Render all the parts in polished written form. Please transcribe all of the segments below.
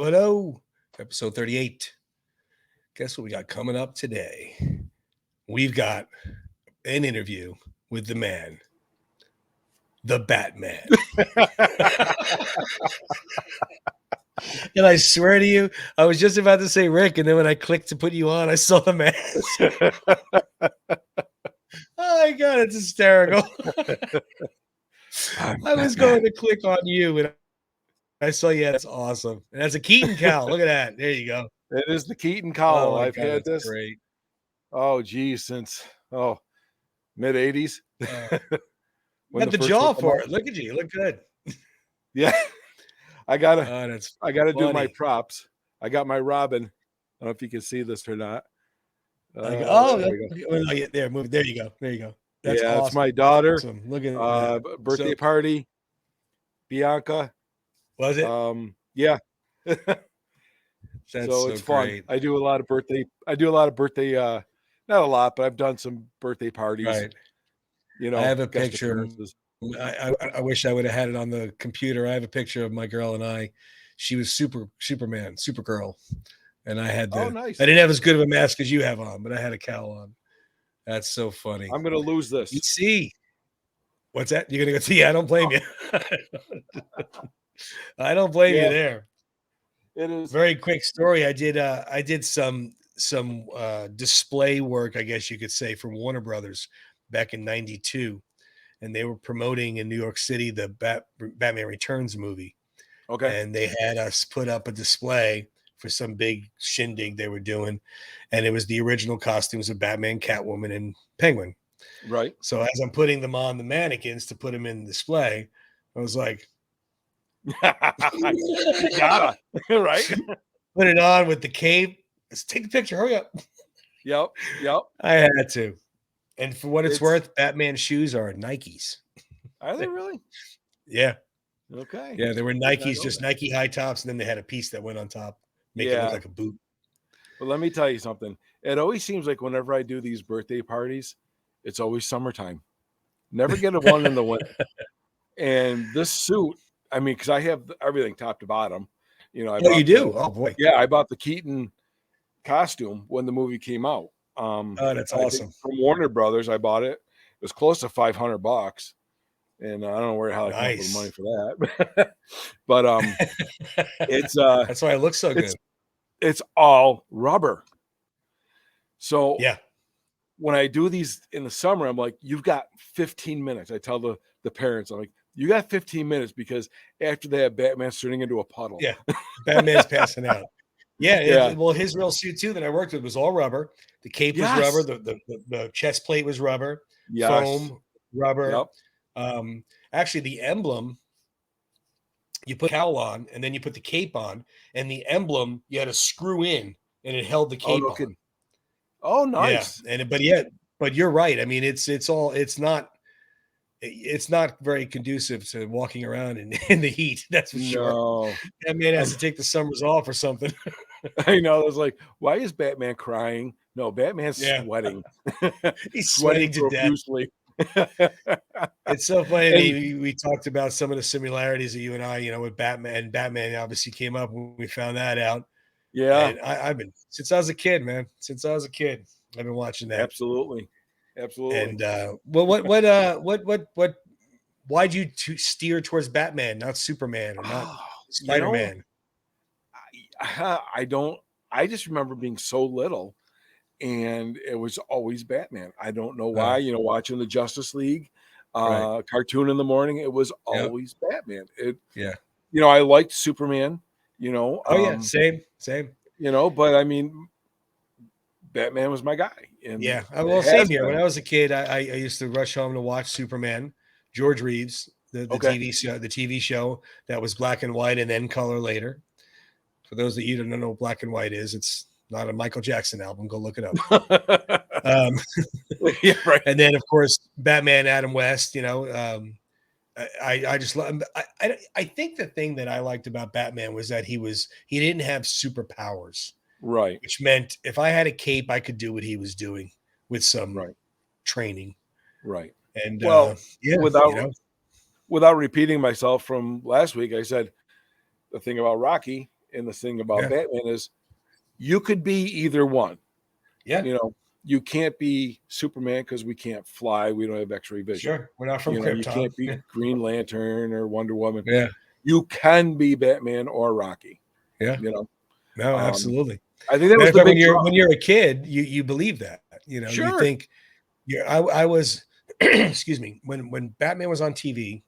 Hello, episode 38. Guess what we got coming up today? We've got an interview with the man, the Batman. And I swear to you, I was just about to say Rick, and then when I clicked to put you on, I saw the mask. Oh my God, it's hysterical. I was going to click on you, and I saw you. That's awesome. And that's a Keaton cowl. Look at that. There you go. It is the Keaton cowl. Oh, I've God, had that's this. great. Since mid '80s. Got the jaw for it. Look at you. You look good. Yeah, I gotta do my funny. props. I got my Robin. I don't know if you can see this or not. There we go. There, move. There you go. There you go. That's awesome. It's my daughter. Awesome. Look at that. Birthday party. Bianca. Was it? Yeah. That's so it's fun. Great. I do a lot of birthday. Not a lot, but I've done some birthday parties. Right. You know, I have a picture. I wish I would have had it on the computer. I have a picture of my girl and I. She was Supergirl. And I had nice. I didn't have as good of a mask as you have on, but I had a cowl on. That's so funny. I'm going to lose this. You see. What's that? You're going to go see? I don't blame you. I don't blame you there. It is very quick story. I did some display work, I guess you could say, for Warner Brothers back in '92, and they were promoting in New York City the Batman Returns movie. Okay, and they had us put up a display for some big shindig they were doing, and it was the original costumes of Batman, Catwoman, and Penguin. Right. So as I'm putting them on the mannequins to put them in the display, I was like, gotta right. Put it on with the cape. Let's take the picture. Hurry up. Yep. I had to. And for what it's worth, Batman's shoes are Nikes. Are they really? Yeah. Okay. Yeah, they were Nikes, just Nike high tops, and then they had a piece that went on top, make it look like a boot. But let me tell you something. It always seems like whenever I do these birthday parties, it's always summertime. Never get a one in the winter. And this suit, I mean, because I have everything top to bottom. You know, you do? Oh boy. Yeah, I bought the Keaton costume when the movie came out. That's awesome. From Warner Brothers, I bought it. It was close to $500, and I don't know how I come up with money for that. But it's that's why it looks so good. It's all rubber. So yeah, when I do these in the summer, I'm like, you've got 15 minutes. I tell the parents, I'm like, you got 15 minutes because after that, Batman's turning into a puddle. Yeah, Batman's passing out. Yeah. Well, his real suit too that I worked with was all rubber. The cape was rubber. The chest plate was rubber. Foam, rubber. Yep. Actually, the emblem, you put cowl on, and then you put the cape on, and the emblem you had to screw in, and it held the cape on. Oh, nice. Yeah, but you're right. I mean, it's not very conducive to walking around in the heat. That's for sure. That man has to take the summers off or something. I know. I was like, why is Batman crying? No, Batman's sweating. He's sweating to profusely. Death. It's so funny. We talked about some of the similarities of you and I, you know, with Batman. And Batman obviously came up when we found that out. Yeah. And I've been, since I was a kid, man. Since I was a kid, I've been watching that. Absolutely. And why'd you steer towards Batman, not Superman or not Spider-Man? I just remember being so little, and it was always Batman. I don't know why. You know, watching the Justice League cartoon in the morning, it was always Batman. You know, I liked Superman. You know, same. You know, but I mean, Batman was my guy. And well, same here. When I was a kid, I used to rush home to watch Superman, George Reeves, the TV show that was black and white and then color later. For those that you don't know what black and white is, it's not a Michael Jackson album. Go look it up. Yeah, right. And then, of course, Batman, Adam West. You know, I just love. I think the thing that I liked about Batman was that he didn't have superpowers. Right. Which meant if I had a cape, I could do what he was doing with some training. Right. And without repeating myself from last week, I said the thing about Rocky and the thing about Batman is you could be either one. Yeah. You know, you can't be Superman because we can't fly. We don't have X-ray vision. Sure. We're not from Krypton. You can't be Green Lantern or Wonder Woman. Yeah. You can be Batman or Rocky. Yeah. You know. No, absolutely. I think that was the big when you're a kid, you believe that. You know, you think I was excuse me, when Batman was on TV,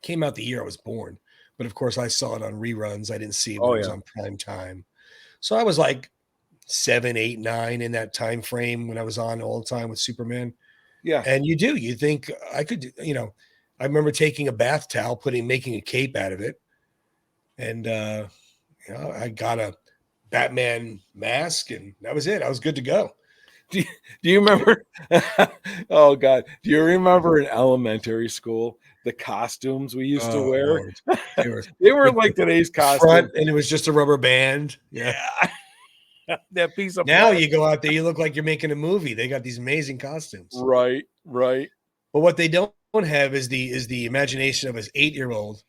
came out the year I was born. But of course I saw it on reruns. I didn't see it when it was on prime time. So I was like 7, 8, 9 in that time frame when I was on all the time with Superman. Yeah. And you think I could, you know, I remember taking a bath towel, making a cape out of it. And you know, I got a Batman mask and that was it. I was good to go. Do you remember? Oh God. Do you remember in elementary school the costumes we used to wear? They were like today's costume. And it was just a rubber band. Yeah. That piece of now plastic. You go out there, you look like you're making a movie. They got these amazing costumes. Right. But what they don't have is the imagination of an 8-year-old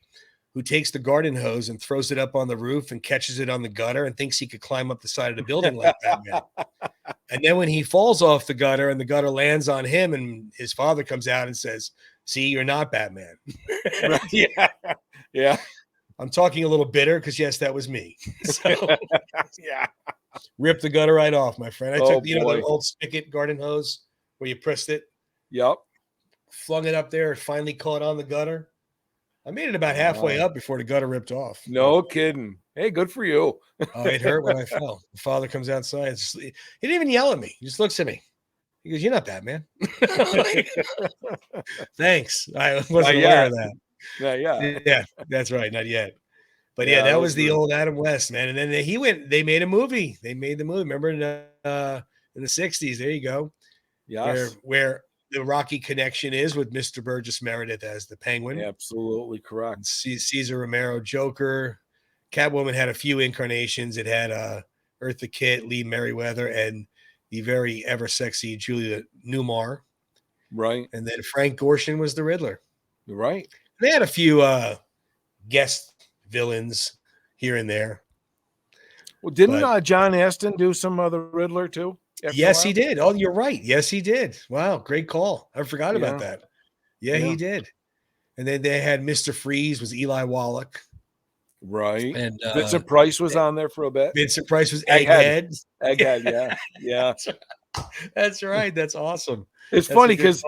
who takes the garden hose and throws it up on the roof and catches it on the gutter and thinks he could climb up the side of the building like Batman. And then when he falls off the gutter and the gutter lands on him and his father comes out and says, "See, you're not Batman." Yeah. I'm talking a little bitter because yes, that was me. So, yeah. Rip the gutter right off, my friend. I took the old spigot garden hose where you pressed it. Yep. Flung it up there. It finally caught on the gutter. I made it about halfway up before the gutter ripped off. No kidding. Hey, good for you. Oh, it hurt when I fell. The father comes outside. He didn't even yell at me. He just looks at me. He goes, "You're not Batman." Thanks. I wasn't aware of that. Yeah, that's right. Not yet. But yeah, that was the old Adam West, man. And then they made a movie. They made the movie. Remember in the 60s? There you go. Yes. Where the Rocky connection is with Mr. Burgess Meredith as the Penguin. Absolutely correct. Cesar Romero Joker. Catwoman had a few incarnations. It had Eartha Kitt, Lee Merriweather, and the very ever sexy Julia Newmar. Right. And then Frank Gorshin was the Riddler. Right. They had a few guest villains here and there. Well, didn't John Astin do some other Riddler too? Yes, he did. Oh, you're right. Yes, he did. Wow, great call. I forgot about that. Yeah, he did. And then they had Mr. Freeze was Eli Wallach. Right. And Vincent Price was on there for a bit. Vincent Price was Egghead. Egghead, yeah. That's right. That's awesome. It's funny because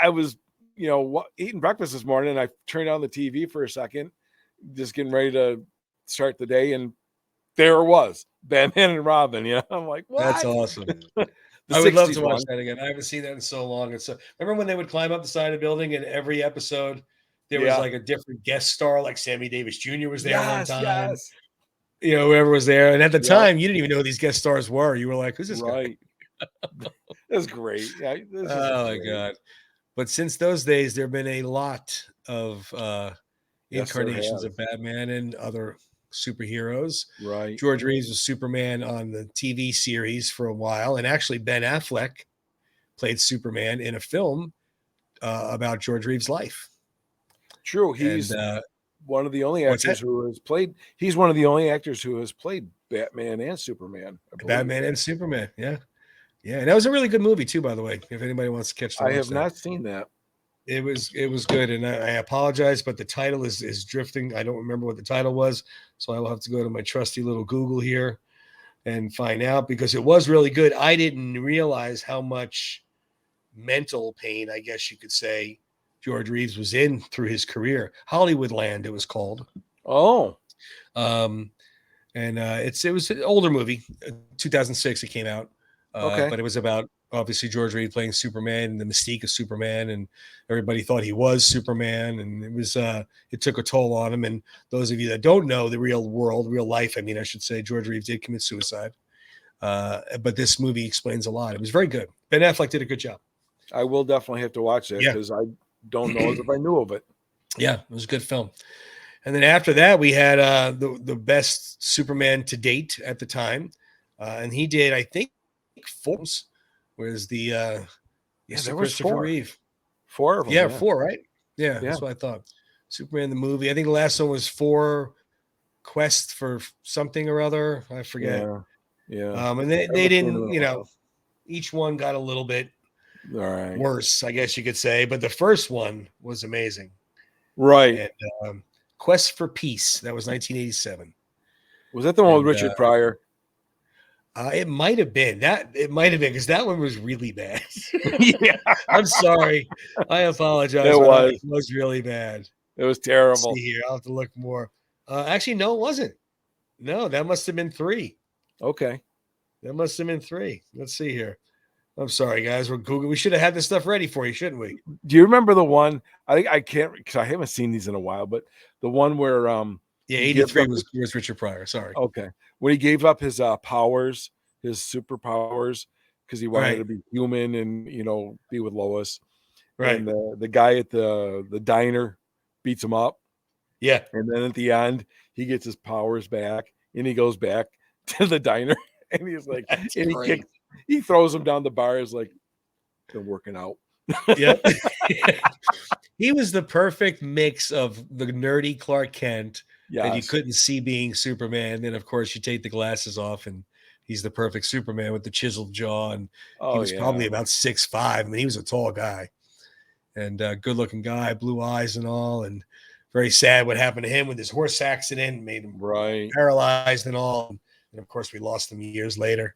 I was, eating breakfast this morning and I turned on the TV for a second, just getting ready to start the day, and there it was, Batman and Robin. I'm like, what? That's awesome. I would love to watch that again. I haven't seen that in so long. And so remember when they would climb up the side of the building and every episode there was like a different guest star, like Sammy Davis Jr. was there one time. Yes. Whoever was there. And at the time, you didn't even know who these guest stars were. You were like, who's this guy? That's great. Oh my God. But since those days, there have been a lot of incarnations of Batman and other superheroes. Right. George Reeves was Superman on the TV series for a while. And actually, Ben Affleck played Superman in a film about George Reeves' life. True. He's one of the only actors who has played. He's one of the only actors who has played Batman and Superman. Batman and Superman. Yeah. Yeah. And that was a really good movie too, by the way, if anybody wants to catch that. I have not seen that. It was good. And I apologize, but the title is drifting. I don't remember what the title was. So I will have to go to my trusty little Google here and find out, because it was really good. I didn't realize how much mental pain, I guess you could say, George Reeves was in through his career. Hollywoodland, it was called. Oh. And it was an older movie. 2006 it came out. But it was about obviously George Reeves playing Superman and the mystique of Superman, and everybody thought he was Superman, and it took a toll on him. And those of you that don't know the real life, I should say, George Reeves did commit suicide. But this movie explains a lot. It was very good. Ben Affleck did a good job. I will definitely have to watch that because I don't know if I knew of it. Yeah, it was a good film. And then after that, we had the best Superman to date at the time. And he did, I think, 4 films. Was the there was Christopher Reeve. 4 of them. Yeah, 4, right? Yeah, that's what I thought. Superman the movie. I think the last one was 4 Quest for something or other. I forget. Yeah. And they didn't, each one got a little bit worse, I guess you could say. But the first one was amazing. Right. And Quest for Peace. That was 1987. Was that the one with Richard Pryor? It might have been because that one was really bad. Yeah. I'm sorry. I apologize. It was really bad. It was terrible. Let's see here. I'll have to look more. Actually, no, it wasn't. No, that must have been 3. Okay. That must have been 3. Let's see here. I'm sorry, guys. We're Googling. We should have had this stuff ready for you, shouldn't we? Do you remember the one? I can't, because I haven't seen these in a while, but the one where 83 was Richard Pryor. Sorry. Okay. When he gave up his powers, his superpowers, because he wanted to be human and be with Lois. Right. And the guy at the diner beats him up. Yeah. And then at the end, he gets his powers back and he goes back to the diner and he's like, he throws him down the bar. Is like, been working out. Yeah. He was the perfect mix of the nerdy Clark Kent that you couldn't see being Superman. Then, of course, you take the glasses off and he's the perfect Superman with the chiseled jaw. And he was probably about 6'5". I mean, he was a tall guy and good looking guy, blue eyes and all. And very sad what happened to him with his horse accident, made him paralyzed and all. And of course, we lost him years later.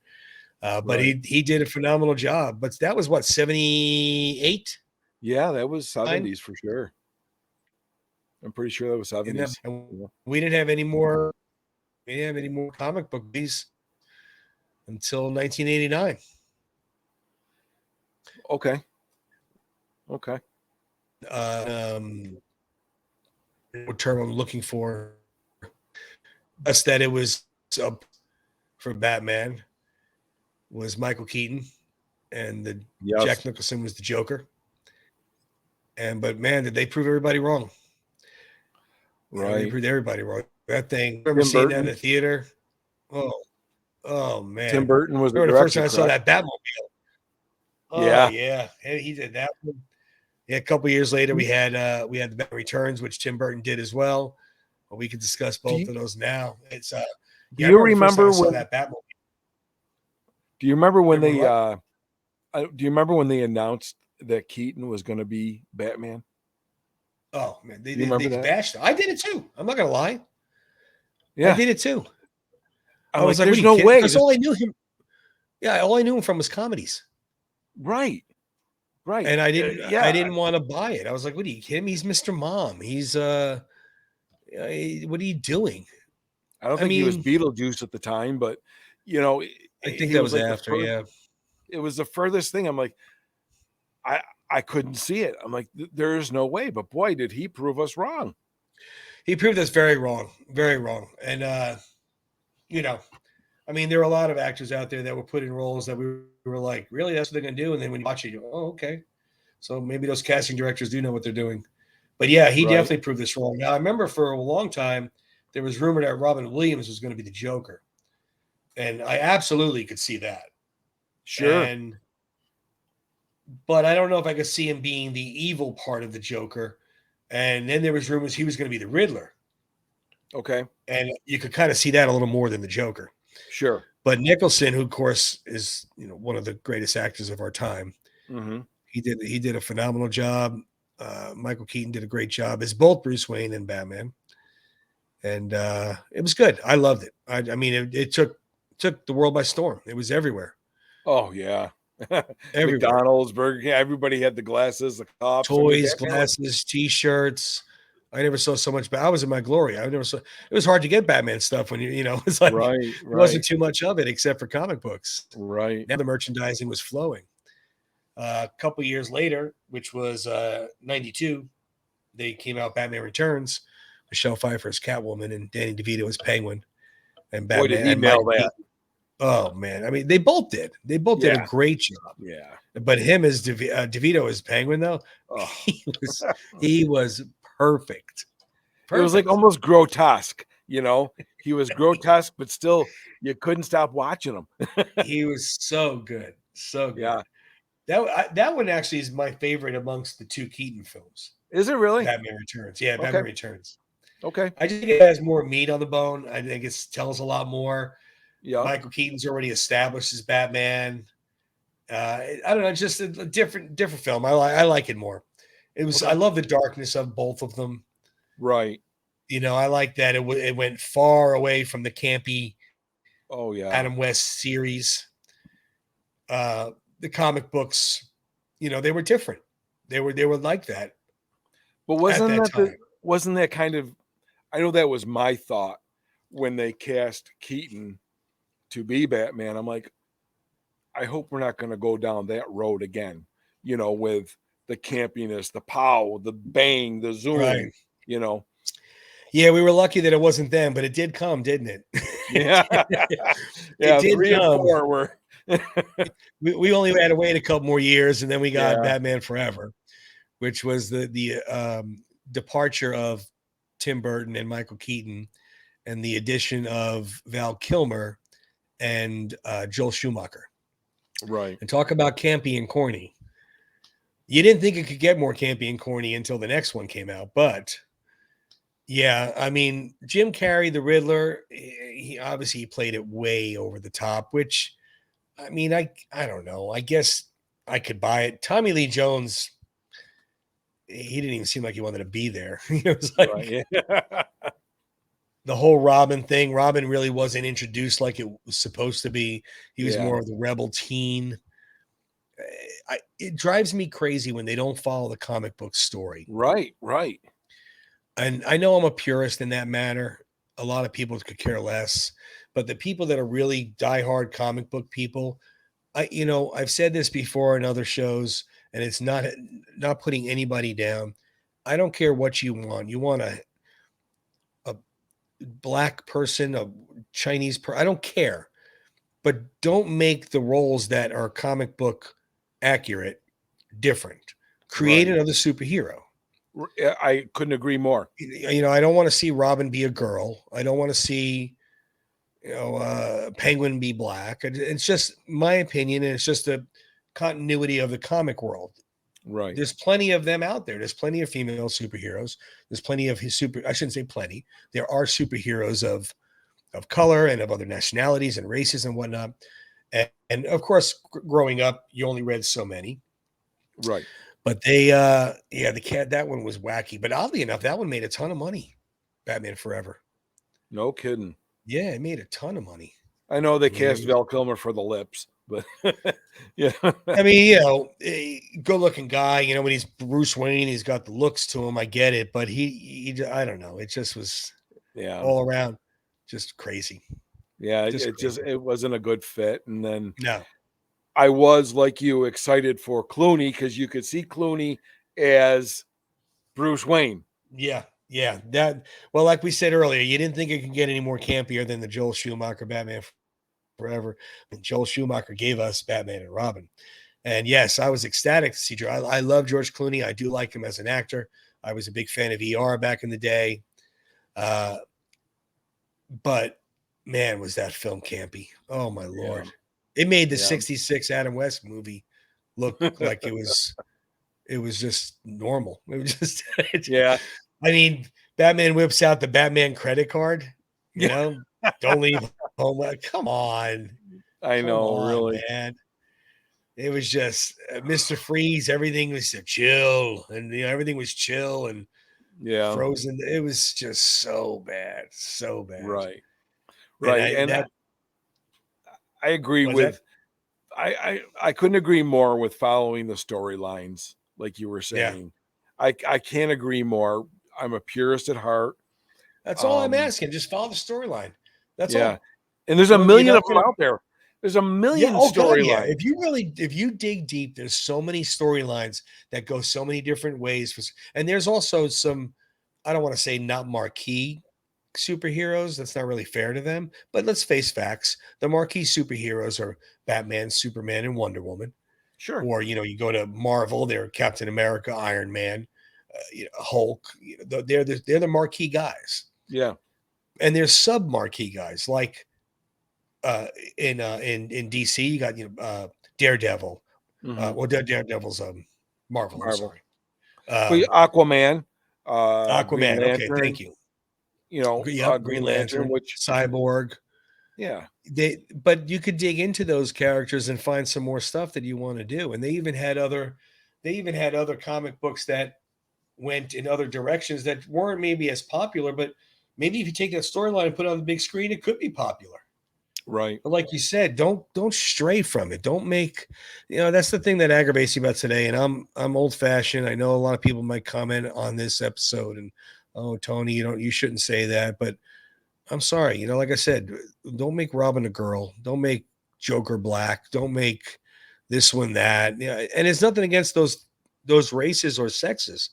But he did a phenomenal job. But that was what, 78? Yeah, that was 70s for sure. I'm pretty sure that was 70s. We didn't have any more. We didn't have any more comic book movies until 1989. Okay. What term I'm looking for? That's that it was for Batman was Michael Keaton, and Jack Nicholson was the Joker. But man, did they prove everybody wrong? Right, they proved everybody wrong. That thing. I remember seeing that in the theater. Oh man! Tim Burton was the first time I saw that Batmobile. Oh yeah, he did that one. Yeah, a couple years later, we had the Batman Returns, which Tim Burton did as well. But we could discuss both of those now. It's do you remember when that Batmobile? Do you remember when they do you remember when they announced that Keaton was going to be Batman? Oh man, they bashed it. I did it too. I'm not gonna lie. Yeah, I did it too. I was like, "There's no way." Because all I knew him. Yeah, all I knew him from was comedies. Right. And I didn't. I didn't want to buy it. I was like, "What are you kidding me? He's Mr. Mom. He's what are you doing?" I don't think he was Beetlejuice at the time, but I think that was like after. It was the furthest thing. I'm like, I couldn't see it. I'm like, there's no way. But boy, did he prove us wrong. He proved us very wrong. And, there were a lot of actors out there that were put in roles that we were like, really, that's what they're going to do? And then when you watch it, you go, oh, okay. So maybe those casting directors do know what they're doing. But yeah, he definitely proved this wrong. Now, I remember for a long time, there was rumor that Robin Williams was going to be the Joker. And I absolutely could see that. Sure. But I don't know if I could see him being the evil part of the Joker. And then there was rumors he was going to be the Riddler. Okay. And you could kind of see that a little more than the Joker. Sure. But Nicholson, who of course is one of the greatest actors of our time, he did a phenomenal job. Michael Keaton did a great job as both Bruce Wayne and Batman. And it was good. I loved it. It took the world by storm. It was everywhere. Oh yeah. McDonald's, Burger King, everybody had the glasses, the cops, toys, glasses, T-shirts. I never saw so much. But I was in my glory. It was hard to get Batman stuff when it's like it wasn't too much of it except for comic books. Right. Now the merchandising was flowing. A couple years later, which was 92, they came out Batman Returns. Michelle Pfeiffer as Catwoman and Danny DeVito as Penguin. And Batman. Boy, did he nail that. Oh man, they both did. They both did a great job. Yeah, but him as DeVito as Penguin though, he was perfect. It was like almost grotesque. He was grotesque, but still, you couldn't stop watching him. He was so good, so good. Yeah, that one actually is my favorite amongst the two Keaton films. Is it really? Batman Returns. Yeah, Batman Returns. Okay. I just think it has more meat on the bone. I think it tells a lot more. Yeah. Michael Keaton's already established as Batman. I don't know, just a different film. I like it more. It was. Okay. I love the darkness of both of them. Right. I like that it went far away from the campy. Oh yeah. Adam West series. The comic books, they were different. They were like that. But wasn't that kind of? I know that was my thought when they cast Keaton to be Batman. I'm like, I hope we're not going to go down that road again. With the campiness, the pow, the bang, the zoom. Right. Yeah, we were lucky that it wasn't them, but it did come, didn't it? Yeah. It did 3 and 4 were. we only had to wait a couple more years, and then we got Batman Forever, which was the departure of Tim Burton and Michael Keaton, and the addition of Val Kilmer and Joel Schumacher. Right. And talk about campy and corny. You didn't think it could get more campy and corny until the next one came out, but yeah, I mean, Jim Carrey, the Riddler, he obviously played it way over the top, which, I mean, I don't know. I guess I could buy it. Tommy Lee Jones, he didn't even seem like he wanted to be there. It was like the whole Robin thing. Robin really wasn't introduced like it was supposed to be. He was more of the rebel teen. It drives me crazy when they don't follow the comic book story. Right. And I know I'm a purist in that matter. A lot of people could care less, but the people that are really diehard comic book people, I've said this before in other shows, and it's not putting anybody down. I don't care what you want. You want a black person, a Chinese person, I don't care. But don't make the roles that are comic book accurate different. Create another superhero. I couldn't agree more. I don't want to see Robin be a girl. I don't want to see, Penguin be black. It's just my opinion, and it's just the continuity of the comic world. Right. There's plenty of them out there. There's plenty of female superheroes. There's plenty of I shouldn't say plenty. There are superheroes of color and of other nationalities and races and whatnot. And of course, growing up, you only read so many. Right. But they, the cat, that one was wacky. But oddly enough, that one made a ton of money. Batman Forever. No kidding. Yeah, it made a ton of money. I know they cast Val Kilmer for the lips, but yeah. I mean, good looking guy, when he's Bruce Wayne, he's got the looks to him. I get it. But he I don't know. It just was all around just crazy. Yeah, it wasn't a good fit. And then no. I was, like you, excited for Clooney because you could see Clooney as Bruce Wayne. Yeah. Well, like we said earlier, you didn't think it could get any more campier than the Joel Schumacher Batman Forever. And Joel Schumacher gave us Batman and Robin. And yes, I was ecstatic to see George. I love George Clooney. I do like him as an actor. I was a big fan of ER back in the day. But man, was that film campy. Oh my Lord. Yeah. It made the 66 Adam West movie look like it was just normal. It was just I mean, Batman whips out the Batman credit card, don't leave home. Come on. I know, really, man. It was just Mr. Freeze. Everything was chill, and everything was chill and frozen. It was just so bad. Right. And I agree with that? I couldn't agree more with following the storylines, like you were saying. I can't agree more. I'm a purist at heart. That's all I'm asking. Just follow the storyline. That's all. And there's a million of them out there. There's a million storylines. If you dig deep, there's so many storylines that go so many different ways. And there's also some, I don't want to say not marquee superheroes. That's not really fair to them. But let's face facts. The marquee superheroes are Batman, Superman, and Wonder Woman. Sure. Or, you go to Marvel, they're Captain America, Iron Man, Hulk. They're the marquee guys. Yeah. And there's sub-marquee guys like in DC, you got Daredevil. Well, Daredevil's Marvel. I'm sorry. Aquaman. Aquaman. Okay, thank you. Green Lantern, which Cyborg. Yeah. But you could dig into those characters and find some more stuff that you want to do. And they even had other comic books that went in other directions that weren't maybe as popular, but maybe if you take that storyline and put it on the big screen, it could be popular. Right. But like you said, don't stray from it. Don't make, that's the thing that aggravates me about today. And I'm old fashioned. I know a lot of people might comment on this episode and, oh, Tony, you shouldn't say that. But I'm sorry, like I said, don't make Robin a girl. Don't make Joker black. Don't make this one that. Yeah, and it's nothing against those races or sexes.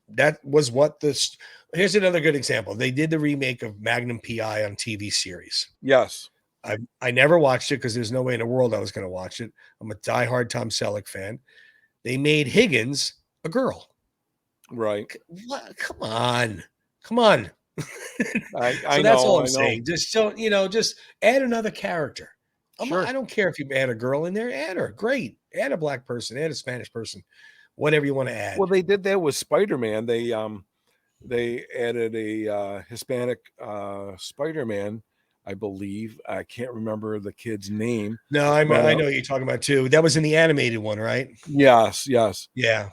That was what this. Here's another good example. They did the remake of Magnum PI on TV series. Yes. I never watched it because there's no way in the world I was going to watch it. I'm a diehard Tom Selleck fan. They made Higgins a girl. Right. What? Come on. I that's all I'm saying. Just just add another character. Sure. I don't care if you add a girl in there, add her. Great. Add a black person, add a Spanish person, whatever you want to add. Well, they did that with Spider-Man. They added a Hispanic Spider-Man, I believe. I can't remember the kid's name. No, I know what you're talking about too. That was in the animated one, right? Yes. Yeah.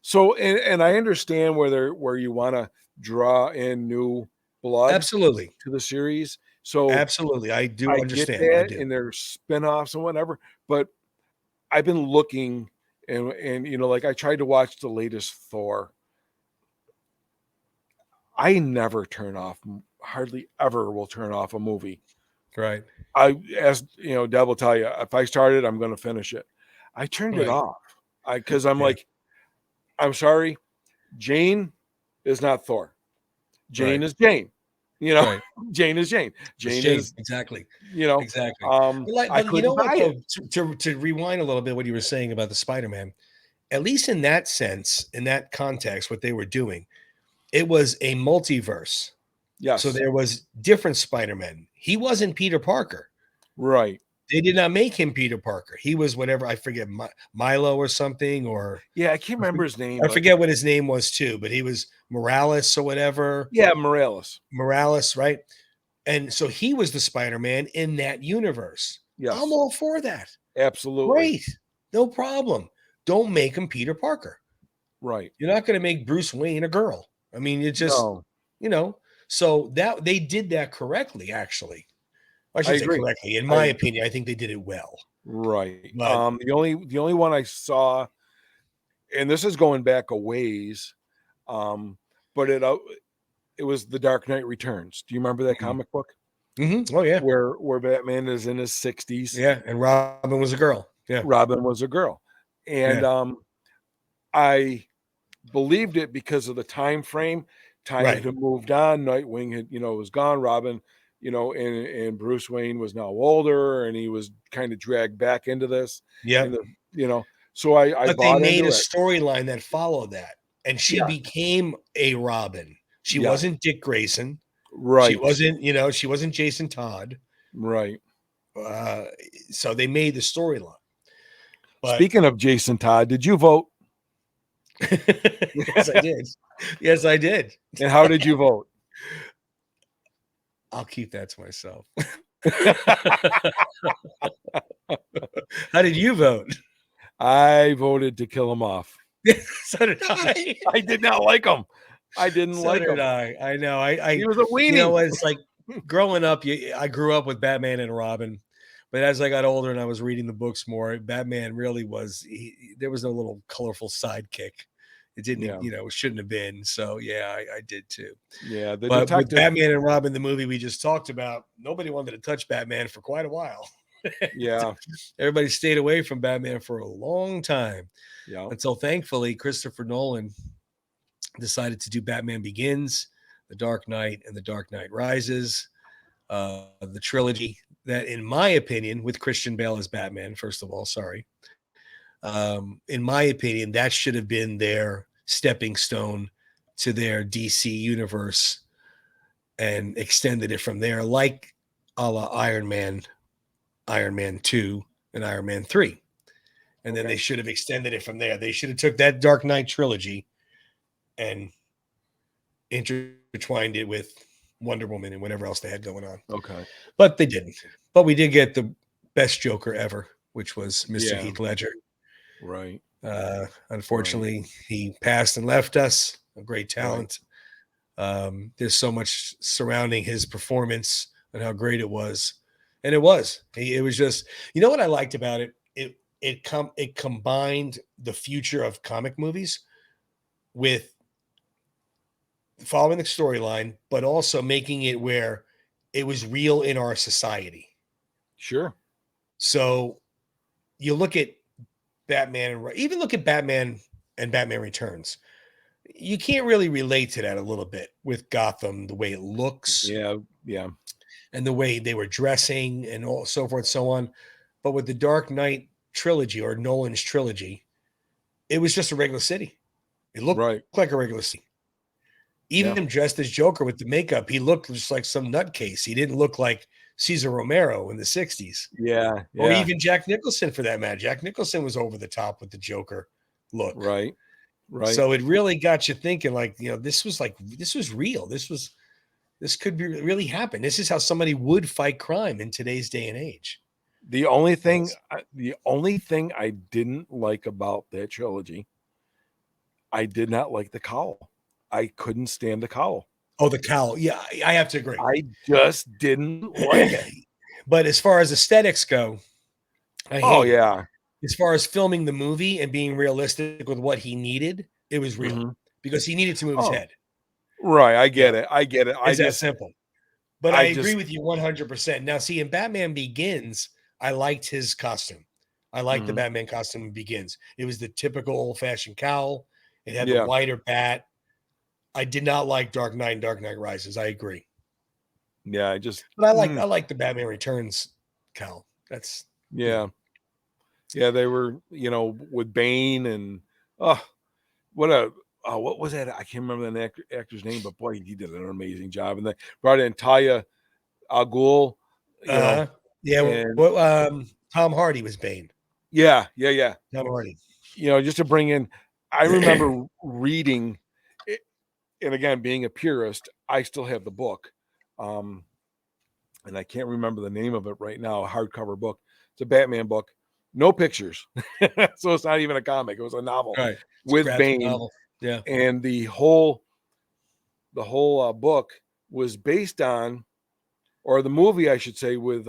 So and I understand where you want to draw in new blood absolutely to the series. So absolutely, I do understand that in their spin-offs and whatever, but I've been looking and like I tried to watch the latest Thor. I never hardly ever will turn off a movie. Right. As Deb will tell you, if I started, I'm going to finish it. I turned it off because I'm like, I'm sorry, Jane is not Thor. Jane is Jane. Jane is Jane. Jane is exactly. Exactly. But you know what? Though, to rewind a little bit, what you were saying about the Spider-Man, at least in that sense, in that context, what they were doing, it was a multiverse. Yes. So there was different Spider-Men. He wasn't Peter Parker. Right. They did not make him Peter Parker. He was whatever, I forget, Milo or something, or I can't remember his name. I forget what his name was too, but he was Morales or whatever. Yeah, Morales, right? And so he was the Spider-Man in that universe. Yes. I'm all for that. Absolutely. Great. No problem. Don't make him Peter Parker. Right. You're not going to make Bruce Wayne a girl. I mean, it just, so that they did that correctly, actually. I should say correctly. In my opinion, I think they did it well. Right. But, the only one I saw, and this is going back a ways, but it was The Dark Knight Returns. Do you remember that comic book? Mm-hmm. Oh yeah. Where Batman is in his 60s. Yeah, and Robin was a girl. Yeah. Robin was a girl. And I believed it because of the time frame. Time had moved on. Nightwing had, was gone. Robin, and Bruce Wayne was now older, and he was kind of dragged back into this. Yeah. So I but they made a storyline that followed that, and she became a Robin. She wasn't Dick Grayson. Right. She wasn't, she wasn't Jason Todd. Right. So they made the storyline. Speaking of Jason Todd, did you vote? Yes, I did. Yes, I did. And how did you vote? I'll keep that to myself. How did you vote? I voted to kill him off. So did I. I did not like him. I didn't like him. I know. He was a weenie. It's like growing up, I grew up with Batman and Robin. But as I got older and I was reading the books more, Batman really was, there was no little colorful sidekick. It didn't, it shouldn't have been. So, I did too. Yeah. But with Batman and Robin, the movie we just talked about, nobody wanted to touch Batman for quite a while. Yeah. Everybody stayed away from Batman for a long time. Yeah. Until thankfully, Christopher Nolan decided to do Batman Begins, The Dark Knight, and The Dark Knight Rises, the trilogy that, in my opinion, with Christian Bale as Batman, first of all, sorry. In my opinion, that should have been their stepping stone to their DC universe and extended it from there, like a la Iron Man 2, and Iron Man 3. And then they should have extended it from there. They should have took that Dark Knight trilogy and intertwined it with Wonder Woman and whatever else they had going on. Okay. But they didn't. But we did get the best Joker ever, which was Mr. Heath Ledger. Right. Unfortunately, he passed and left us. A great talent. Right. There's so much surrounding his performance and how great it was. And it was. It was just, you know what I liked about it? It combined the future of comic movies with following the storyline, but also making it where it was real in our society. Sure. So you look at Batman, even look at Batman and Batman Returns. You can't really relate to that a little bit with Gotham, the way it looks. Yeah. And the way they were dressing and all so forth, so on. But with the Dark Knight trilogy or Nolan's trilogy, it was just a regular city. It looked like a regular city. Even dressed as Joker with the makeup, he looked just like some nutcase. He didn't look like Cesar Romero in the 60s. Yeah. Or even Jack Nicholson for that matter. Jack Nicholson was over the top with the Joker look. Right. So it really got you thinking, like, this was real. This could really happen. This is how somebody would fight crime in today's day and age. The only thing I didn't like about that trilogy, I did not like the cowl. I couldn't stand the cowl. Oh, the cowl. Yeah, I have to agree. I just didn't like it. But as far as aesthetics go, As far as filming the movie and being realistic with what he needed, it was real because he needed to move his head. Right. I get it. It's that simple. But I agree with you 100%. Now, see, in Batman Begins, I liked his costume. I liked the Batman costume in Begins. It was the typical old-fashioned cowl. It had the wider bat. I did not like Dark Knight and Dark Knight Rises. I agree. Yeah, But I like the Batman Returns cowl. That's Yeah, they were, with Bane and what was that? I can't remember the actor's name, but boy, he did an amazing job. And they brought in Talia al Ghul. Tom Hardy was Bane. Yeah. Tom Hardy. Just to bring in, I remember reading it, and again, being a purist, I still have the book. And I can't remember the name of it right now, a hardcover book. It's a Batman book, no pictures. So it's not even a comic. It was a novel with Bane. Novel. Yeah. And the whole book was based on, or the movie, I should say, with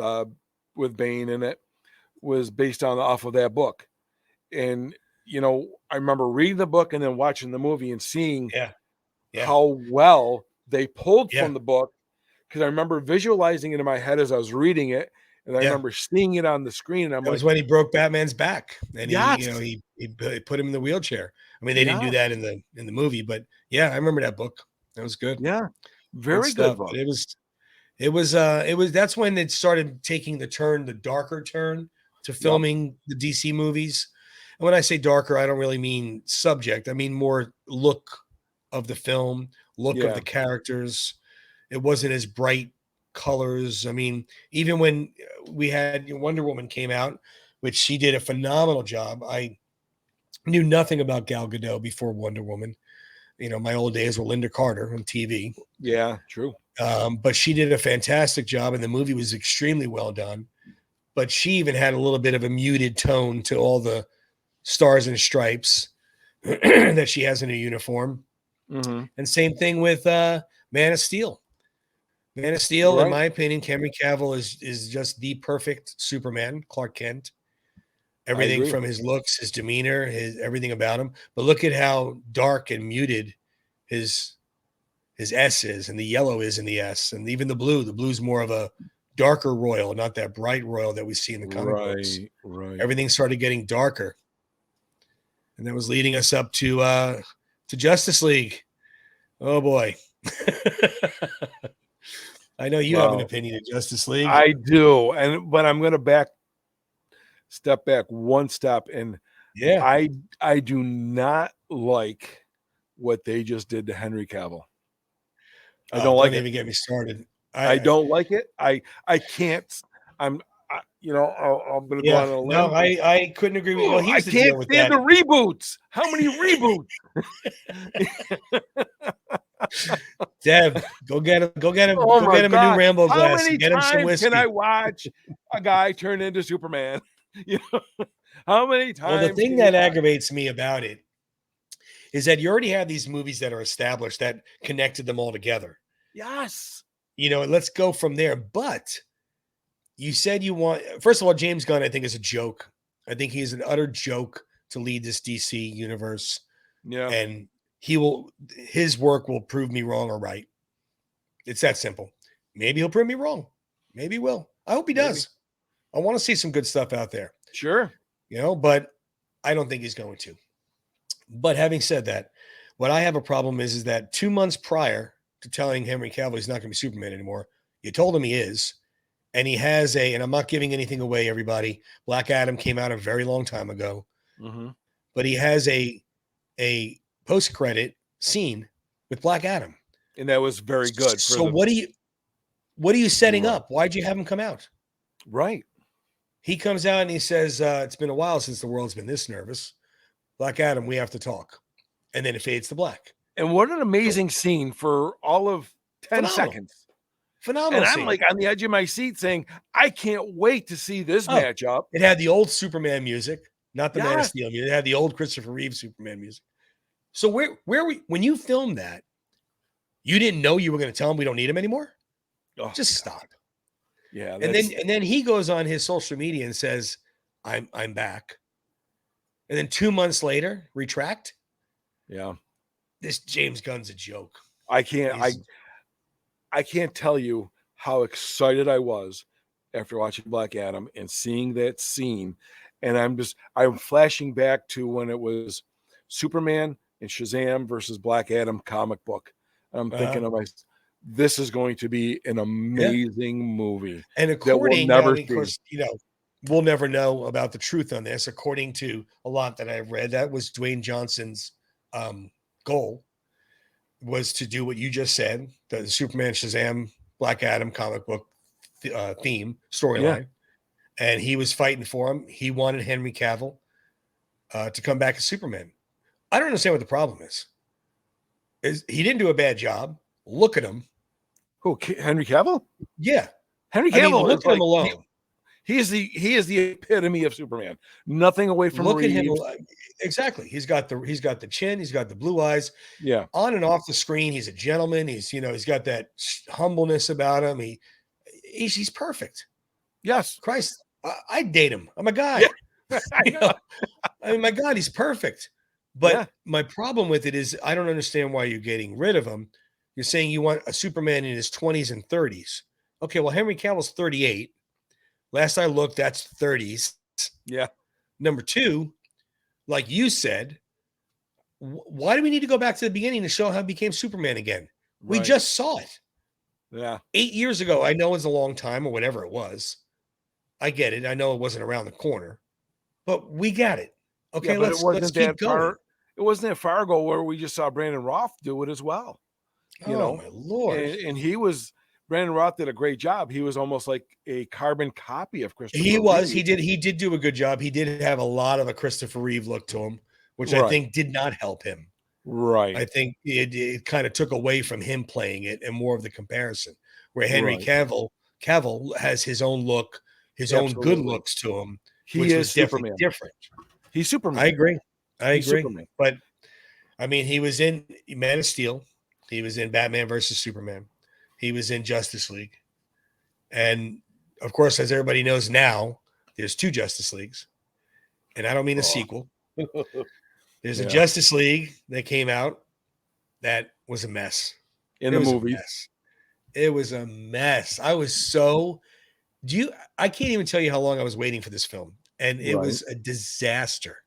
Bane in it, was based off of that book. And, I remember reading the book and then watching the movie and seeing how well they pulled from the book. Because I remember visualizing it in my head as I was reading it, and I remember seeing it on the screen. And that was when he broke Batman's back, and he put him in the wheelchair. I mean, they didn't do that in the movie, but I remember that book. That was good. Yeah, very good book. It was. That's when it started taking the darker turn to filming the DC movies. And when I say darker, I don't really mean subject. I mean more look of the film, look of the characters. It wasn't as bright colors. I mean, even when we had Wonder Woman came out, which she did a phenomenal job. I knew nothing about Gal Gadot before Wonder Woman. My old days were Linda Carter on TV. Yeah, true. But she did a fantastic job, and the movie was extremely well done. But she even had a little bit of a muted tone to all the stars and stripes that she has in her uniform. Mm-hmm. And same thing with Man of Steel. Man of Steel, in my opinion, Henry Cavill is just the perfect Superman, Clark Kent. Everything from his looks, his demeanor, everything about him. But look at how dark and muted his S is, and the yellow is in the S, and even the blue. The blue's more of a darker royal, not that bright royal that we see in the comic books. Right. Everything started getting darker, and that was leading us up to Justice League. Oh boy. I know you have an opinion of Justice League. I do, but I'm going to step back one step, and I do not like what they just did to Henry Cavill. I don't like it. Even get me started. I don't like it. I can't. I'm going to go on a limb. No, I couldn't agree with you. Well, I can't stand the reboots. How many reboots? Deb, go get him. Go get him. Oh go get him a new Rambo How glass. many Get him some times whiskey. can I watch a guy turn into Superman? How many times? Well, the thing that aggravates me about it is that you already have these movies that are established that connected them all together. Yes. Let's go from there. But you said you want, first of all, James Gunn, I think, is a joke. I think he's an utter joke to lead this DC universe. Yeah. And his work will prove me wrong or right. It's that simple. Maybe he'll prove me wrong. Maybe he will. I hope he does. I want to see some good stuff out there. Sure. But I don't think he's going to. But having said that, what I have a problem is that 2 months prior to telling Henry Cavill he's not going to be Superman anymore, you told him he is. And he has and I'm not giving anything away, everybody. Black Adam came out a very long time ago. Mm-hmm. But he has a post-credit scene with Black Adam. And that was very good. So what are you setting up? Why'd you have him come out? Right. He comes out and he says, it's been a while since the world's been this nervous. Black Adam, we have to talk. And then it fades to black. And what an amazing scene for all of 10 seconds. Phenomenal. And I'm like on the edge of my seat saying, I can't wait to see this matchup. It had the old Superman music, not the Man of Steel music. It had the old Christopher Reeve Superman music. So when you filmed that, you didn't know you were going to tell him we don't need him anymore? Oh, just stop. Yeah. And then he goes on his social media and says, I'm back. And then 2 months later, retract. Yeah. This James Gunn's a joke. I can't tell you how excited I was after watching Black Adam and seeing that scene. And I'm flashing back to when it was Superman and Shazam versus Black Adam comic book. And I'm thinking of myself, this is going to be an amazing movie. And according, of course, we'll never know about the truth on this. According to a lot that I've read, that was Dwayne Johnson's goal, was to do what you just said, the Superman, Shazam, Black Adam comic book theme storyline. Yeah. And he was fighting for him. He wanted Henry Cavill to come back as Superman. I don't understand what the problem is. He didn't do a bad job. Look at him. Who, Henry Cavill? Yeah. Henry Cavill. Look at him alone. He is the epitome of Superman. Nothing away from Look at him. Exactly. He's got the chin. He's got the blue eyes. Yeah. On and off the screen, he's a gentleman. He's got that humbleness about him. He's perfect. Yes. Christ, I'd date him. I'm a guy. Yeah. My God, he's perfect. But my problem with it is I don't understand why you're getting rid of him. You're saying you want a Superman in his 20s and 30s. Okay, well, Henry Cavill's 38. Last I looked, that's 30s. Yeah. Number two, like you said, why do we need to go back to the beginning to show how he became Superman again? Right. We just saw it. Yeah. 8 years ago. I know it's a long time or whatever it was. I get it. I know it wasn't around the corner, but we got it. Okay, let's keep going. It wasn't that far ago where we just saw Brandon Roth do it as well. You know, my Lord. And Brandon Roth did a great job. He was almost like a carbon copy of Christopher Reeve. He did do a good job. He did have a lot of a Christopher Reeve look to him, which I think did not help him. Right. I think it kind of took away from him playing it and more of the comparison, where Henry Cavill has his own look, his own good looks to him. He is Superman. Different. He's Superman. I agree. Superman. But I mean, he was in Man of Steel. He was in Batman versus Superman. He was in Justice League. And of course, as everybody knows now, there's 2 Justice Leagues. And I don't mean a sequel. There's a Justice League that came out that was a mess. In the movie. It was a mess. I was I can't even tell you how long I was waiting for this film. And it was a disaster.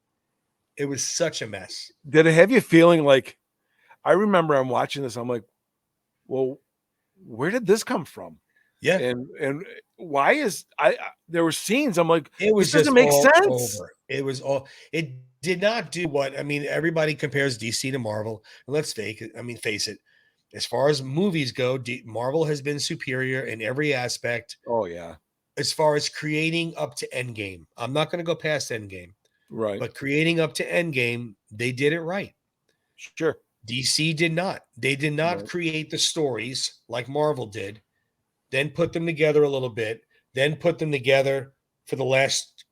It was such a mess. Did it have you feeling like, I remember I'm watching this, I'm like, well, where did this come from? Yeah. And why is there were scenes I'm like, it was this doesn't make sense. It did not do what, everybody compares DC to Marvel. And let's face it. As far as movies go, Marvel has been superior in every aspect. Oh yeah. As far as creating up to Endgame. I'm not going to go past Endgame. Right. But creating up to Endgame, they did it right. Sure. DC did not. They did not create the stories like Marvel did, then put them together a little bit, then put them together for the last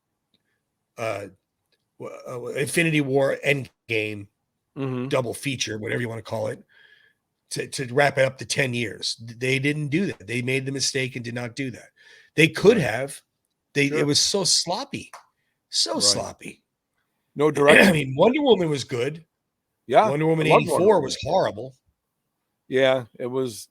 Infinity War Endgame double feature, whatever you want to call it, to wrap it up to 10 years. They didn't do that. They made the mistake and did not do that. They could have. It was so sloppy. Sloppy. No direction. I mean, Wonder Woman was good. Yeah. Wonder Woman 84 was horrible. Yeah, it was.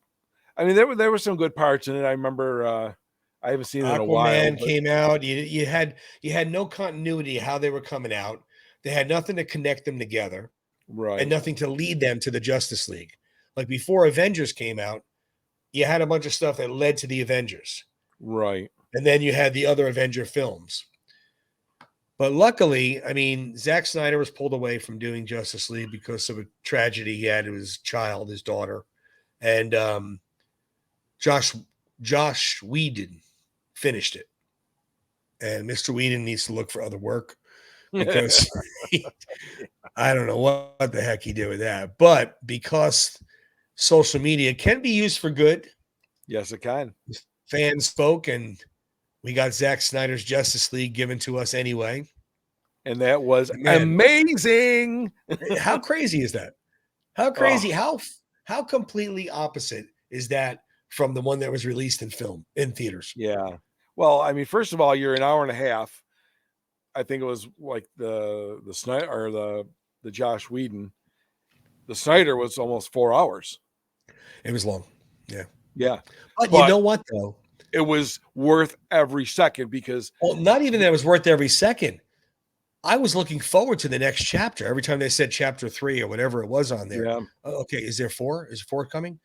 I mean, there were some good parts in it. I remember I haven't seen it in a while. Aquaman came out. You had no continuity of how they were coming out. They had nothing to connect them together. Right. And nothing to lead them to the Justice League. Like before Avengers came out, you had a bunch of stuff that led to the Avengers. Right. And then you had the other Avenger films. But luckily, I mean, Zack Snyder was pulled away from doing Justice League because of a tragedy he had to his child, his daughter. And Josh Whedon finished it. And Mr. Whedon needs to look for other work because I don't know what the heck he did with that. But because social media can be used for good. Yes, it can. Fans spoke, and we got Zack Snyder's Justice League given to us anyway. And that was amazing. How crazy is that? How crazy? How completely opposite is that from the one that was released in theaters? Yeah. Well, I mean, first of all, you're an hour and a half. I think it was like the Snyder or the Josh Whedon. The Snyder was almost 4 hours. It was long. Yeah. Yeah. But you know what, though? It was worth every second because... Well, not even that it was worth every second. I was looking forward to the next chapter. Every time they said chapter 3 or whatever it was on there. Yeah. Okay, is there 4? Is 4 coming?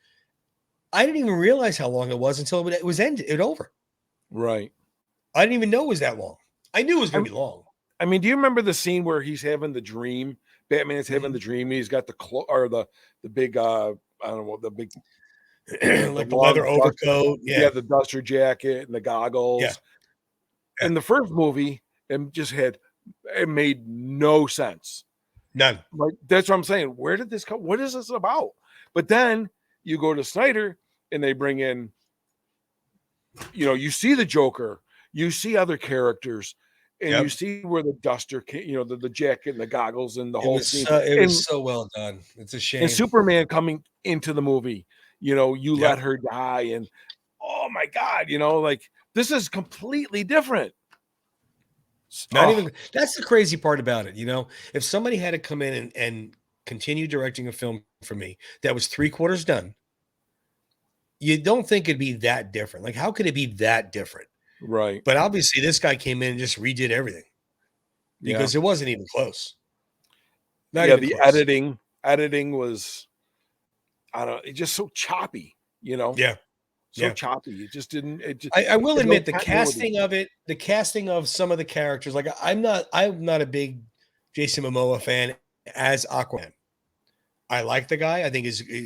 I didn't even realize how long it was until it was over. Right. I didn't even know it was that long. I knew it was going to be long. I mean, do you remember the scene where he's having the dream? Batman's having the dream. He's got the big I don't know, the big like the leather overcoat, the duster jacket and the goggles. Yeah. In the first movie, it made no sense. None. Like that's what I'm saying. Where did this come? What is this about? But then you go to Snyder and they bring in, you see the Joker, you see other characters, and you see where the duster came, the jacket and the goggles and the whole scene. It was so well done. It's a shame. And Superman coming into the movie, you let her die, and oh my God, like this is completely different. Not even that's the crazy part about it. If somebody had to come in and continue directing a film for me that was 3/4 done, you don't think it'd be that different. Like, how could it be that different? Right. But obviously this guy came in and just redid everything because it wasn't even close. The editing was, I don't know, it's just so choppy, Yeah. So choppy. It just didn't. I will admit the casting of it, the casting of some of the characters. Like I'm not a big Jason Momoa fan as Aquaman. I like the guy.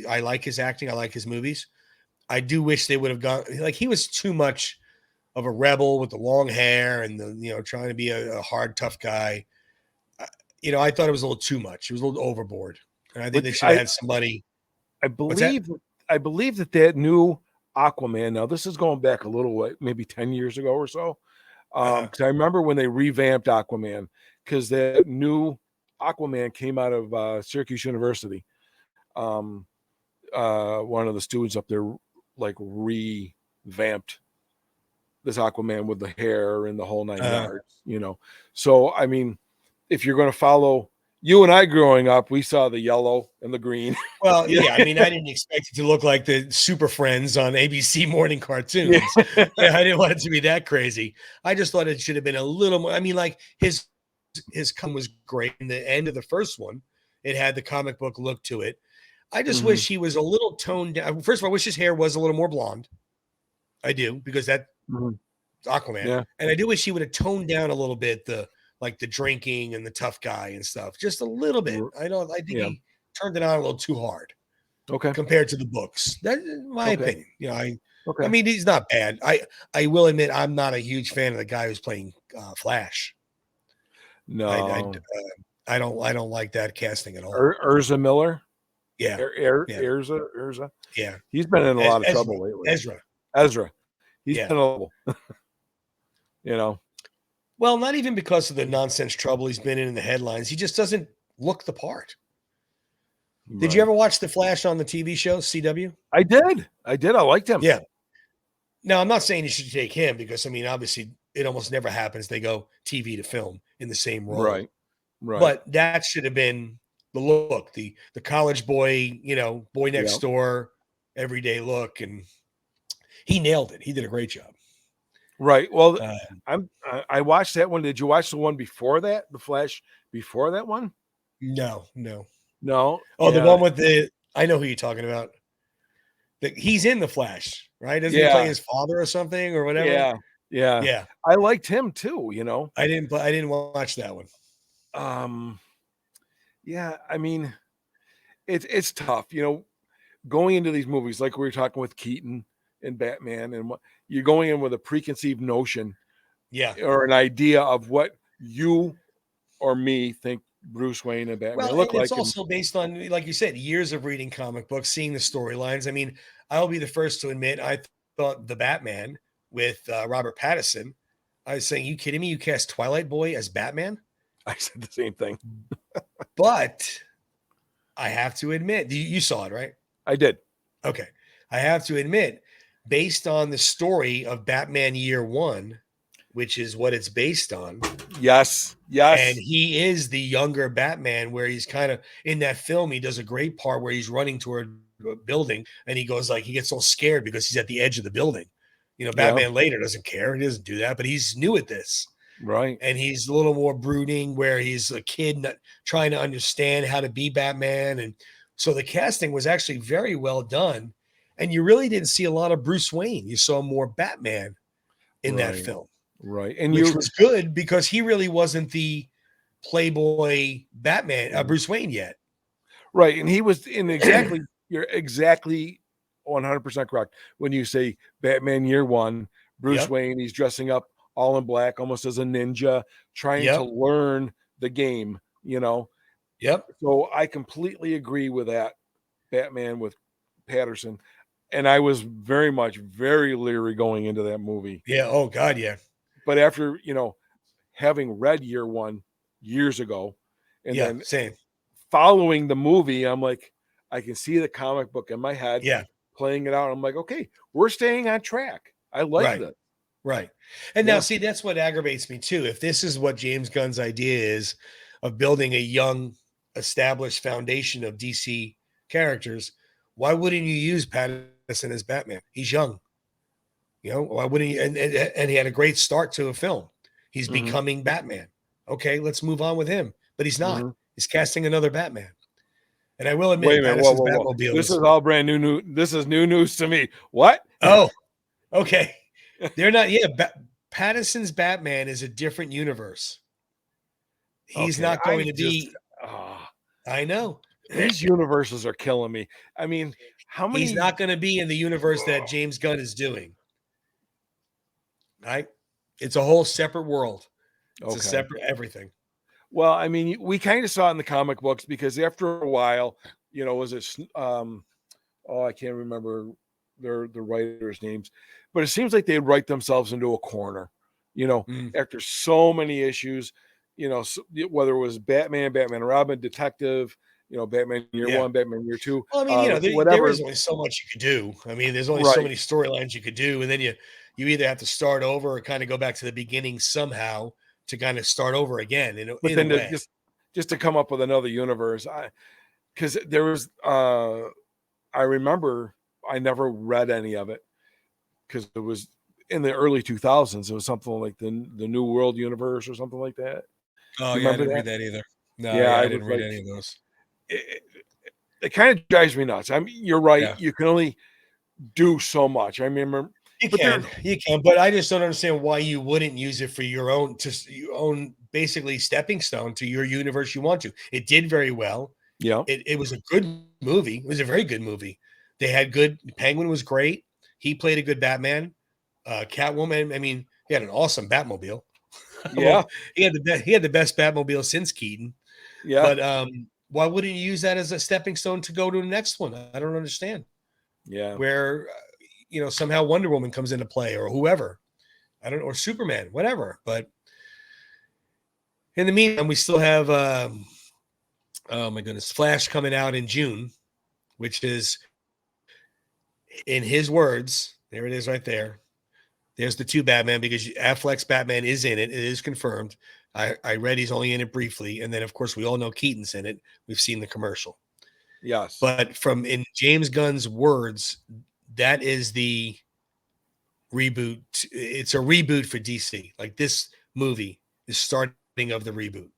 I like his acting. I like his movies. I do wish they would have gone like he was too much of a rebel with the long hair and the trying to be a hard tough guy. I thought it was a little too much. It was a little overboard, and I think they should have had somebody. I believe that new Aquaman. Now this is going back a little way, maybe 10 years ago or so. Because I remember when they revamped Aquaman, because that new Aquaman came out of Syracuse University. One of the students up there like revamped this Aquaman with the hair and the whole 9 yards. So I mean, if you're going to follow. You and I growing up, we saw the yellow and the green. Well, yeah. I mean, I didn't expect it to look like the Super Friends on ABC morning cartoons. I didn't want it to be that crazy. I just thought it should have been a little more. I mean, like his come was great. In the end of the first one, it had the comic book look to it. I just wish he was a little toned down. First of all, I wish his hair was a little more blonde. I do, because that's Aquaman. Yeah. And I do wish he would have toned down a little bit the drinking and the tough guy and stuff, just a little bit. I think he turned it on a little too hard. Okay. Compared to the books. That's my opinion. I mean, he's not bad. I will admit I'm not a huge fan of the guy who's playing Flash. No. I don't like that casting at all. Urza Miller. Yeah. Erza. Yeah. He's been in a lot of trouble lately. Ezra. He's been in trouble. Well, not even because of the nonsense trouble he's been in the headlines. He just doesn't look the part. Right. Did you ever watch The Flash on the TV show, CW? I did. I liked him. Yeah. Now, I'm not saying you should take him because, obviously it almost never happens. They go TV to film in the same role. Right. But that should have been the look, the college boy, boy next door, everyday look. And he nailed it. He did a great job. Right. Well, I watched that one. Did you watch the one before that? The Flash before that one? No. Oh, the one with I know who you're talking about. He's in the Flash, right? Doesn't he play his father or something or whatever? Yeah. I liked him too. I didn't watch that one. Yeah. It's tough. Going into these movies, like we were talking with Keaton and Batman, and you're going in with a preconceived notion, or an idea of what you or me think Bruce Wayne and Batman look like. It's also based on, like you said, years of reading comic books, seeing the storylines. I'll be the first to admit, I thought the Batman with Robert Pattinson, I was saying, you kidding me? You cast Twilight Boy as Batman? I said the same thing. But I have to admit, you saw it, right? I did. Okay. I have to admit, based on the story of Batman Year One, which is what it's based on. Yes. And he is the younger Batman, where he's kind of in that film. He does a great part where he's running toward a building and he goes he gets all scared because he's at the edge of the building. Batman later doesn't care. He doesn't do that, but he's new at this. Right. And he's a little more brooding, where he's a kid trying to understand how to be Batman. And so the casting was actually very well done. And you really didn't see a lot of Bruce Wayne. You saw more Batman in that film. Right. And which was good because he really wasn't the playboy Batman, Bruce Wayne yet. Right. And he was you're exactly 100% correct. When you say Batman Year One, Bruce Wayne, he's dressing up all in black, almost as a ninja, trying to learn the game, Yep. So I completely agree with that Batman with Patterson. And I was very leery going into that movie. Yeah. Oh God. Yeah. But after, having read Year One years ago and then same following the movie, I'm like, I can see the comic book in my head playing it out. I'm like, okay, we're staying on track. I like that. Right. And now see, that's what aggravates me too. If this is what James Gunn's idea is of building a young established foundation of DC characters, why wouldn't you use Pattinson as Batman? He's young. Why wouldn't you? And he had a great start to a film. He's becoming Batman. Okay, let's move on with him. But he's not. He's casting another Batman. And I will admit, Batmobile. This is all brand new. This is new news to me. What? Oh, okay. They're not. Yeah, Pattinson's Batman is a different universe. He's not going to be. I know. These universes are killing me. How many? He's not going to be in the universe that James Gunn is doing. Right? It's a whole separate world. It's a separate everything. Well, we kind of saw it in the comic books because after a while, was it? I can't remember the writers' names, but it seems like they'd write themselves into a corner. After so many issues, whether it was Batman and Robin, Detective. Batman Year One, Batman Year Two. Well, there is only so much you could do. There's only so many storylines you could do, and then you either have to start over or kind of go back to the beginning somehow to kind of start over again. But then just to come up with another universe, because there was, I remember I never read any of it because it was in the early 2000s. It was something like the New World Universe or something like that. Oh, I didn't read that either. No, I didn't read any of those. It kind of drives me nuts. You're right. Yeah. You can only do so much. I remember you can, but I just don't understand why you wouldn't use it for your own basically stepping stone to your universe you want to. It did very well. Yeah. It was a good movie. It was a very good movie. They had Penguin was great. He played a good Batman. Catwoman, he had an awesome Batmobile. Yeah. He had the best Batmobile since Keaton. Yeah. But why wouldn't you use that as a stepping stone to go to the next one? I don't understand. Yeah. Where, somehow Wonder Woman comes into play or whoever. I don't know, or Superman, whatever. But in the meantime, we still have, oh my goodness, Flash coming out in June, which is, in his words, there it is right there. There's the two Batman, because Affleck's Batman is in it. It is confirmed. I read he's only in it briefly. And then, of course, we all know Keaton's in it. We've seen the commercial. Yes. But in James Gunn's words, that is the reboot. It's a reboot for DC. Like, this movie is starting of the reboot.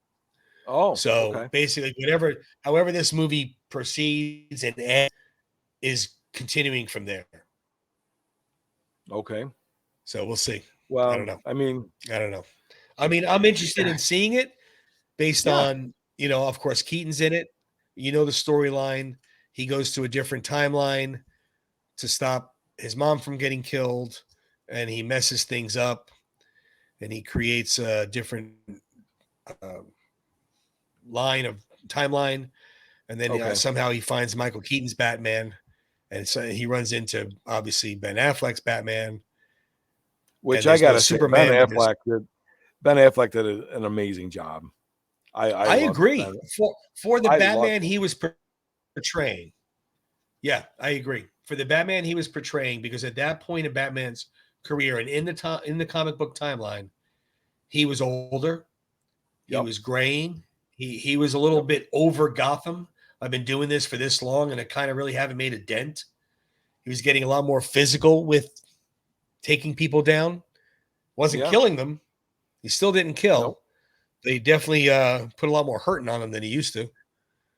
Oh, so okay. Basically, however this movie proceeds and ends is continuing from there. Okay. So we'll see. Well, I don't know. I mean, I'm interested in seeing it based on, of course, Keaton's in it. The storyline. He goes to a different timeline to stop his mom from getting killed, and he messes things up, and he creates a different timeline. And then somehow he finds Michael Keaton's Batman, and so he runs into, obviously, Ben Affleck's Batman. Which I got to say, Ben Affleck did an amazing job. I agree. For the Batman he was portraying. Yeah, I agree. For the Batman he was portraying, because at that point in Batman's career and in the comic book timeline, he was older. He was graying. He was a little bit over Gotham. I've been doing this for this long, and I kind of really haven't made a dent. He was getting a lot more physical with taking people down. Wasn't killing them. He still didn't kill. Nope. They definitely put a lot more hurting on him than he used to.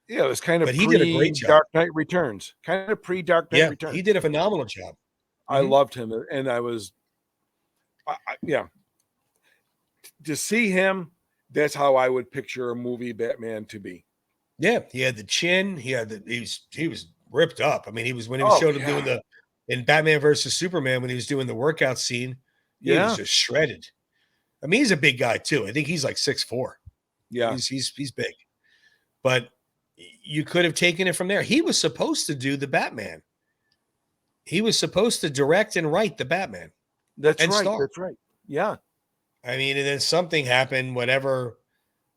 Yeah, it was kind of he did a great job. Dark Knight Returns. Kind of pre-Dark Knight Returns. He did a phenomenal job. I loved him, and I was to see him, that's how I would picture a movie Batman to be. Yeah, he had the chin. He was ripped up. I mean, he was showed him doing in Batman versus Superman, when he was doing the workout scene. He was just shredded. I mean, he's a big guy too. I think he's like 6'4". Yeah, he's big. But you could have taken it from there. He was supposed to do the Batman. He was supposed to direct and write the Batman. That's right. Yeah. I mean, and then something happened, whatever,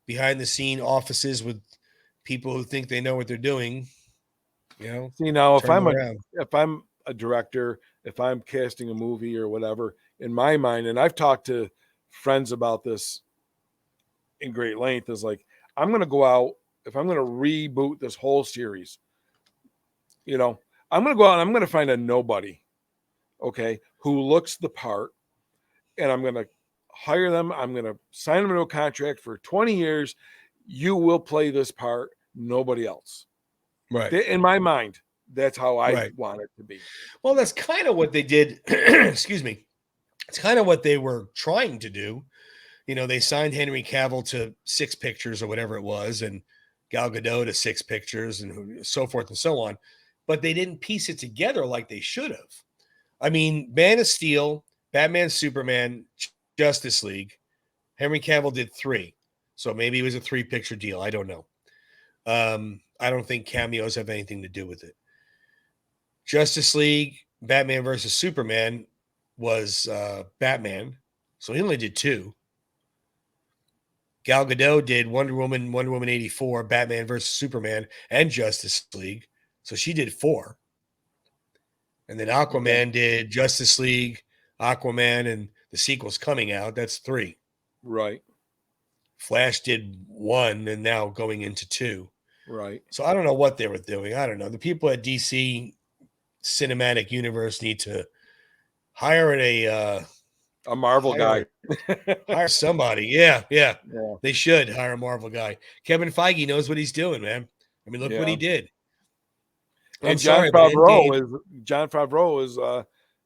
behind the scene offices with people who think they know what they're doing. See, now if I'm a director, if I'm casting a movie or whatever, in my mind, and I've talked to friends about this in great length, is like, I'm going to go out, if I'm going to reboot this whole series, I'm going to go out and I'm going to find a nobody, who looks the part, and I'm going to hire them. I'm going to sign them into a contract for 20 years. You will play this part, nobody else. Right. In my mind, that's how I want it to be. Well, that's kind of what they did. Excuse me. It's kind of what they were trying to do. They signed Henry Cavill to 6 pictures or whatever it was, and Gal Gadot to 6 pictures, and so forth and so on. But they didn't piece it together like they should have. I mean, Man of Steel, Batman, Superman, Justice League, Henry Cavill did 3. So maybe it was a 3-picture deal. I don't know. I don't think cameos have anything to do with it. Justice League, Batman versus Superman was Batman. So he only did 2. Gal Gadot did Wonder Woman 84, Batman versus Superman, and Justice League. So she did 4. And then Aquaman did Justice League, Aquaman, and the sequel's coming out. That's 3. Right. Flash did 1 and now going into 2. Right. So I don't know what they were doing. I don't know. The people at DC Cinematic Universe need to hire a Marvel guy. Hire somebody. Yeah. They should hire a Marvel guy. Kevin Feige knows what he's doing, man. I mean, look what he did. And John Favreau is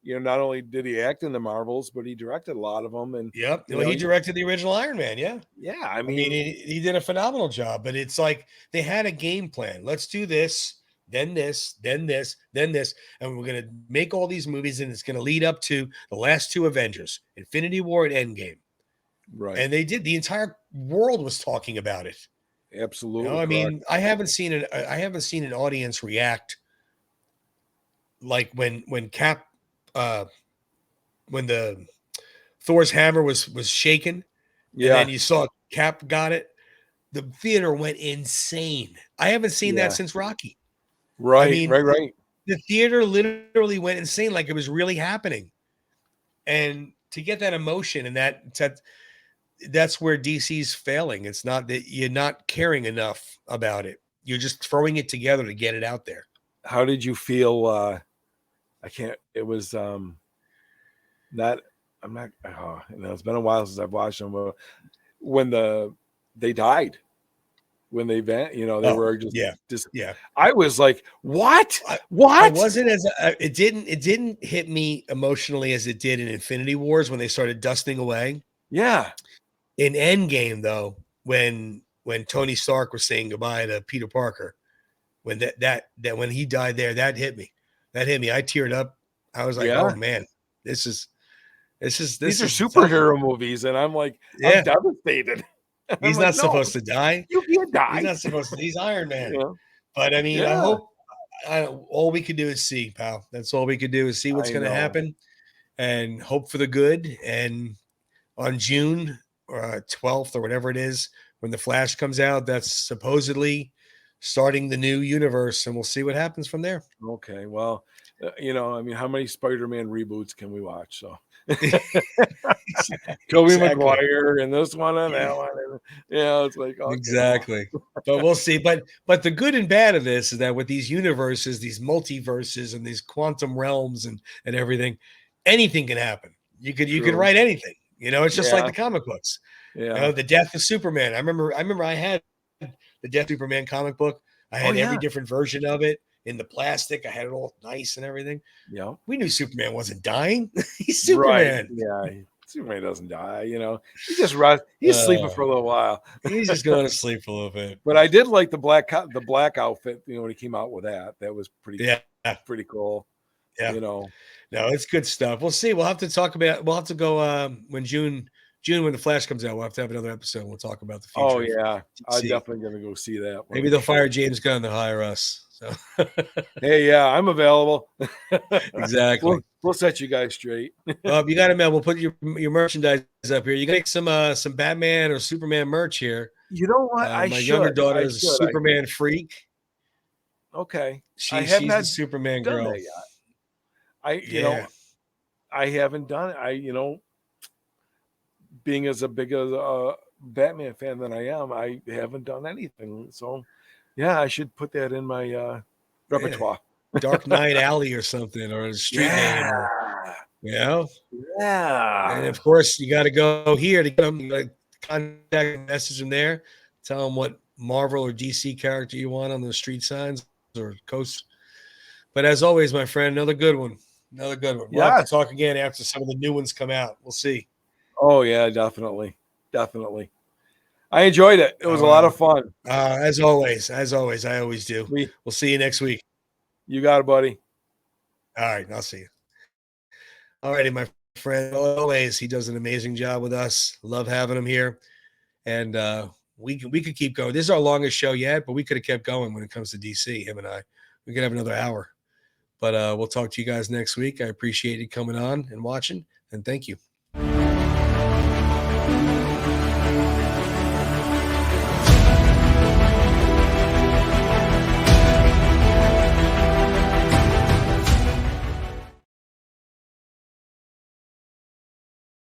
not only did he act in the Marvels, but he directed a lot of them. And he directed the original Iron Man. Yeah. I mean he did a phenomenal job, but it's like they had a game plan. Let's do this, then this, then this, then this. And we're going to make all these movies, and it's going to lead up to the last 2 Avengers, Infinity War and Endgame. Right. And they did. The entire world was talking about it. Absolutely. You know, I mean, I haven't seen an audience react like when Cap, when the Thor's hammer was shaken, and then you saw Cap got it. The theater went insane. I haven't seen that since Rocky. Right, I mean, right. The theater literally went insane, like it was really happening. And to get that emotion, and that's where DC's failing. It's not that you're not caring enough about it. You're just throwing it together to get it out there. How did you feel? It was not, I'm not, it's been a while since I've watched them. But when they died, when they were just, I was like, what? I wasn't it didn't hit me emotionally as it did in Infinity Wars when they started dusting away. Yeah. In Endgame, though, when Tony Stark was saying goodbye to Peter Parker, when that when he died there, that hit me. I teared up. I was like, oh man, these are superhero movies, and I'm like, I'm devastated. He's not supposed to die. You can't die. He's not supposed to. He's Iron Man. But I mean, I hope. All we could do is see, pal. That's all we could do is see what's going to happen, and hope for the good. And on June 12th or whatever it is, when the Flash comes out, that's supposedly starting the new universe, and we'll see what happens from there. Okay, well, I mean, how many Spider-Man reboots can we watch? So Tobey Maguire and this one and that one, and it's like, okay, exactly. But we'll see. But the good and bad of this is that with these universes, these multiverses, and these quantum realms and everything, anything can happen. You could write anything. It's just like the comic books. Yeah. The death of Superman. I remember I had the Death of Superman comic book. I had every different version of it in the plastic. I had it all nice and everything. Yeah. We knew Superman wasn't dying. He's Superman. Right. Yeah. Superman doesn't die. He just rests. He's sleeping for a little while. He's just going to sleep for a little bit. But I did like the black outfit. When he came out with that was pretty cool. Yeah. No, it's good stuff. We'll see. We'll have to talk about. We'll have to go when June when the Flash comes out. We'll have to have another episode. We'll talk about the future. Oh yeah, I'm definitely gonna go see that. Maybe they'll fire James Gunn to hire us. So hey, yeah, I'm available. Exactly. We'll set you guys straight. You got it, man. We'll put your merchandise up here. You got some Batman or Superman merch here. You know what? My younger daughter is a Superman freak. Okay, she's a Superman girl. I haven't done it. Being as big a Batman fan than I am, I haven't done anything. So, yeah, I should put that in my repertoire. Dark Knight Alley or something, or a street name. Yeah. And of course, you got to go here to get them. Contact message them there. Tell them what Marvel or DC character you want on the street signs or coast. But as always, my friend, another good one. We'll have to talk again after some of the new ones come out. We'll see. Oh yeah, definitely. I enjoyed it. It was a lot of fun. As always, I always do. We'll see you next week. You got it, buddy. All right, I'll see you. All righty, my friend. Always, he does an amazing job with us. Love having him here, and we could keep going. This is our longest show yet, but we could have kept going when it comes to DC. Him and I, we could have another hour. But we'll talk to you guys next week. I appreciate you coming on and watching, and thank you.